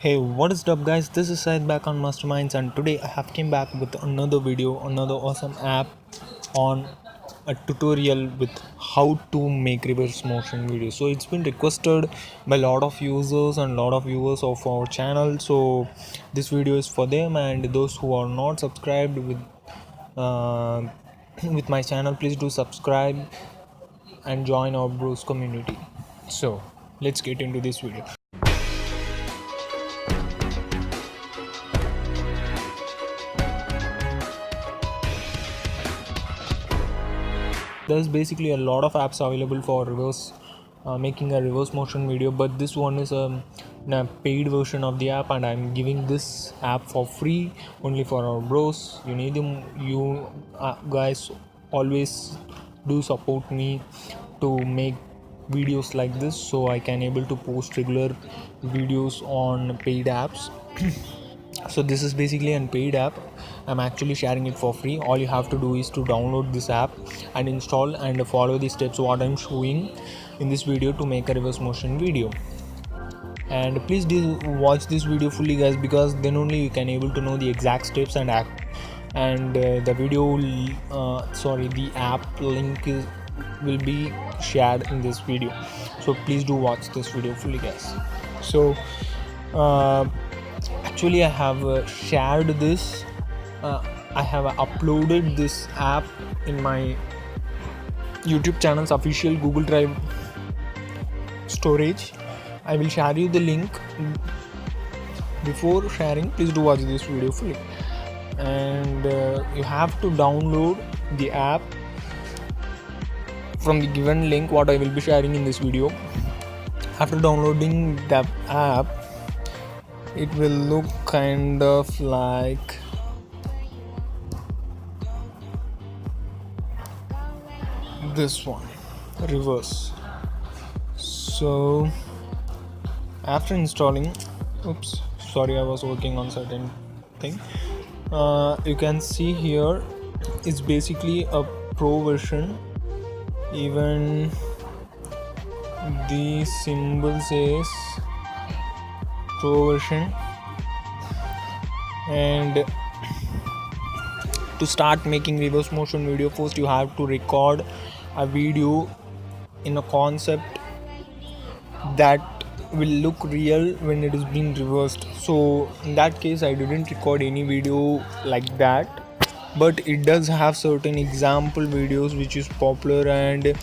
Hey, what is up guys? This is Syed back on Masterminds, and today I have came back with another video, another awesome app on a tutorial with how to make reverse motion videos. So it's been requested by a lot of users and a lot of viewers of our channel. So this video is for them, and those who are not subscribed uh, with my channel, please do subscribe and join our bros community. So let's get into this video. There's basically a lot of apps available for making a reverse motion video, but this one is a paid version of the app, and I'm giving this app for free only for our bros. You need them. You guys always do support me to make videos like this, so I can able to post regular videos on paid apps. So this is basically an paid app. I'm actually sharing it for free. All you have to do is to download this app and install and follow the steps what I'm showing in this video to make a reverse motion video. And please do watch this video fully guys, because then only you can able to know the exact steps and the video the app link will be shared in this video. So please do watch this video fully guys. So actually I have shared this, I have uploaded this app in my YouTube channel's official Google Drive storage. I will share you the link. Before sharing, please do watch this video fully, and you have to download the app from the given link what I will be sharing in this video. After downloading the app, it will look kind of like this one, reverse. So after installing, I was working on certain thing. You can see here it's basically a pro version. Even the symbol says pro version. And to start making reverse motion video, first you have to record a video in a concept that will look real when it is being reversed. So in that case I didn't record any video like that, but it does have certain example videos which is popular, and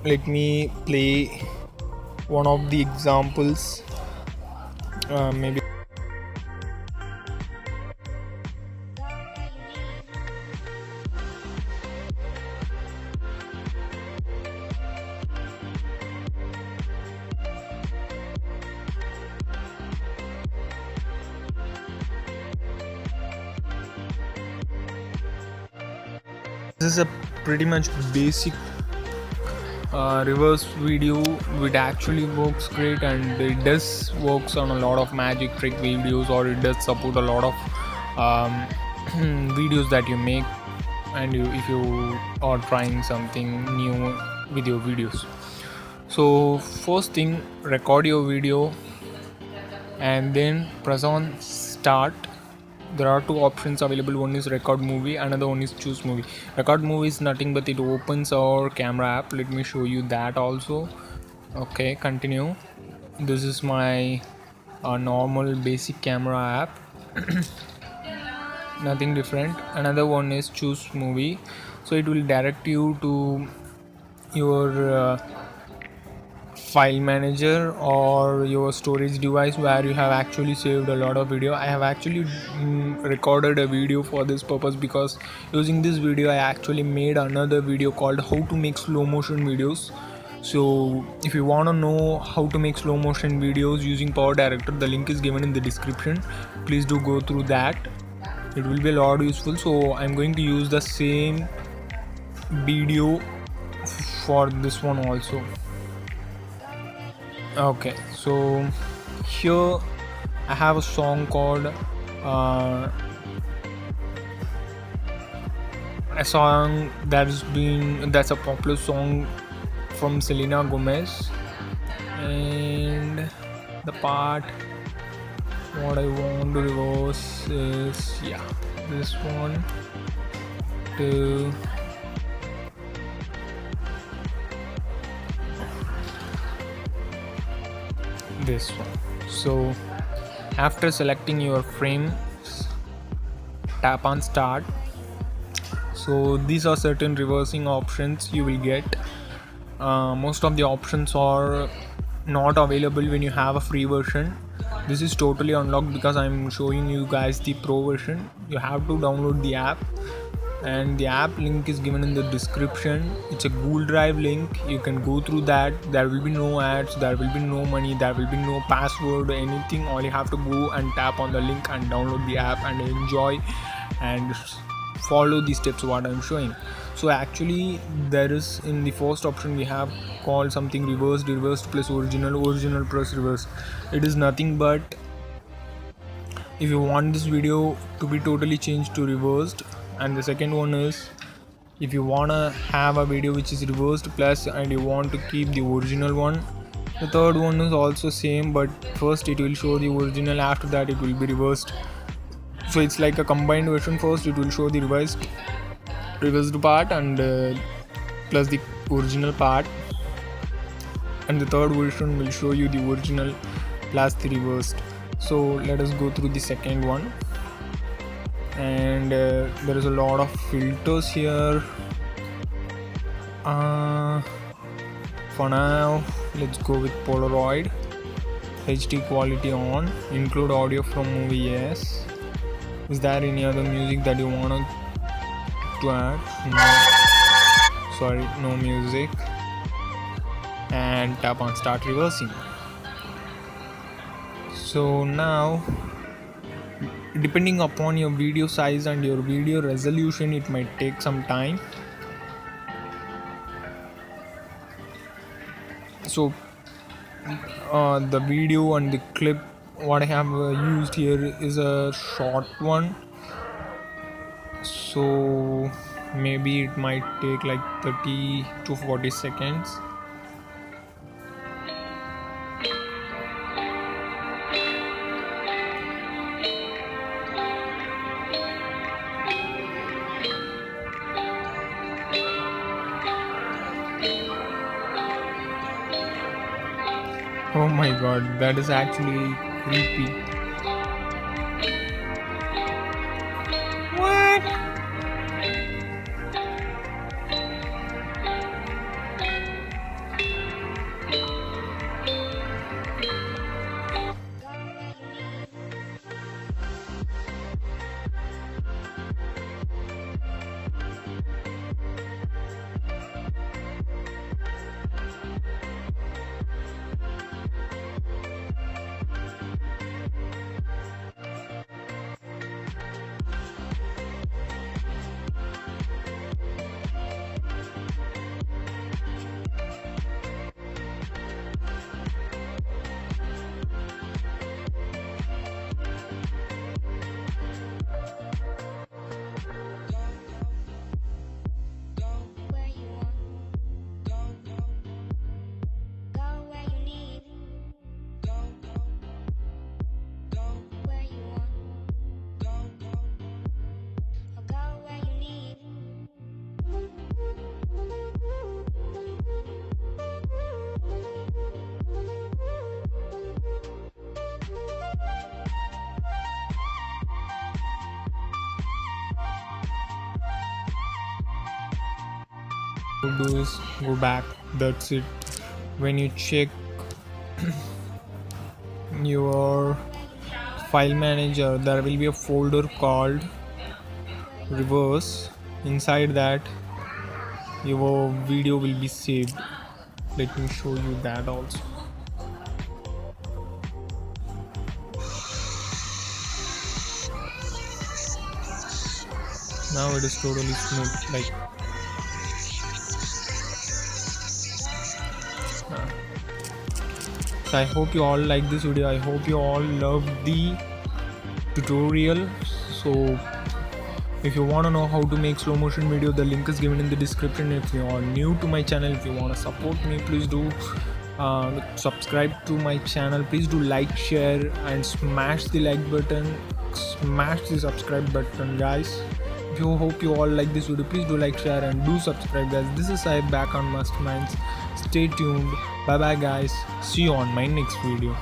let me play one of the examples. Maybe this is a pretty much basic reverse video. It actually works great, and it does works on a lot of magic trick videos, or it does support a lot of videos that you make, and if you are trying something new with your videos. So first thing, record your video and then press on start. There are two options available. One is record movie, another one is choose movie. Record movie is nothing but it opens our camera app. Let me show you that also. Okay, continue. This is my normal basic camera app. Nothing different. Another one is choose movie, so it will direct you to your file manager or your storage device where you have actually saved a lot of video. I have actually recorded a video for this purpose, because using this video I actually made another video called how to make slow motion videos. So if you want to know how to make slow motion videos using Power Director, the link is given in the description. Please do go through that, it will be a lot useful. So I'm going to use the same video for this one also. Okay, so here I have a song called a song that's a popular song from Selena Gomez, and the part what I want to reverse is this one to this one. So after selecting your frame, tap on start. So these are certain reversing options you will get. Most of the options are not available when you have a free version. This is totally unlocked because I'm showing you guys the pro version. You have to download the app, and the app link is given in the description. It's a Gdrive link. You can go through that. There will be no ads, there will be no money, there will be no password or anything. All you have to go and tap on the link and download the app and enjoy and follow the steps what I'm showing. So actually there is, in the first option we have called something reversed plus original plus reverse. It is nothing but, if you want this video to be totally changed to reversed, and the second one is if you wanna have a video which is reversed plus and you want to keep the original one. The third one is also same, but first it will show the original, after that it will be reversed. So it's like a combined version. First it will show the reversed part and plus the original part, and the third version will show you the original plus the reversed. So let us go through the second one, and there is a lot of filters here. For now let's go with Polaroid. HD quality on, include audio from movie, yes. Is there any other music that you want to add? No. Sorry, no music. And tap on start reversing. So now, depending upon your video size and your video resolution, it might take some time. So the video and the clip what I have used here is a short one, so maybe it might take like 30 to 40 seconds. Oh my god, that is actually creepy. What? Do is go back, that's it. When you check your file manager, there will be a folder called reverse. Inside that your video will be saved. Let me show you that also. Now it is totally smooth, like so I hope you all like this video. I hope you all loved the tutorial. So if you want to know how to make slow motion video, the link is given in the description. If you are new to my channel, if you want to support me, please do subscribe to my channel. Please do like, share, and smash the like button, smash the subscribe button, guys. If you hope you all like this video, please do like, share, and do subscribe, guys. This is I back on Masterminds. Stay tuned. Bye bye, guys. See you on my next video.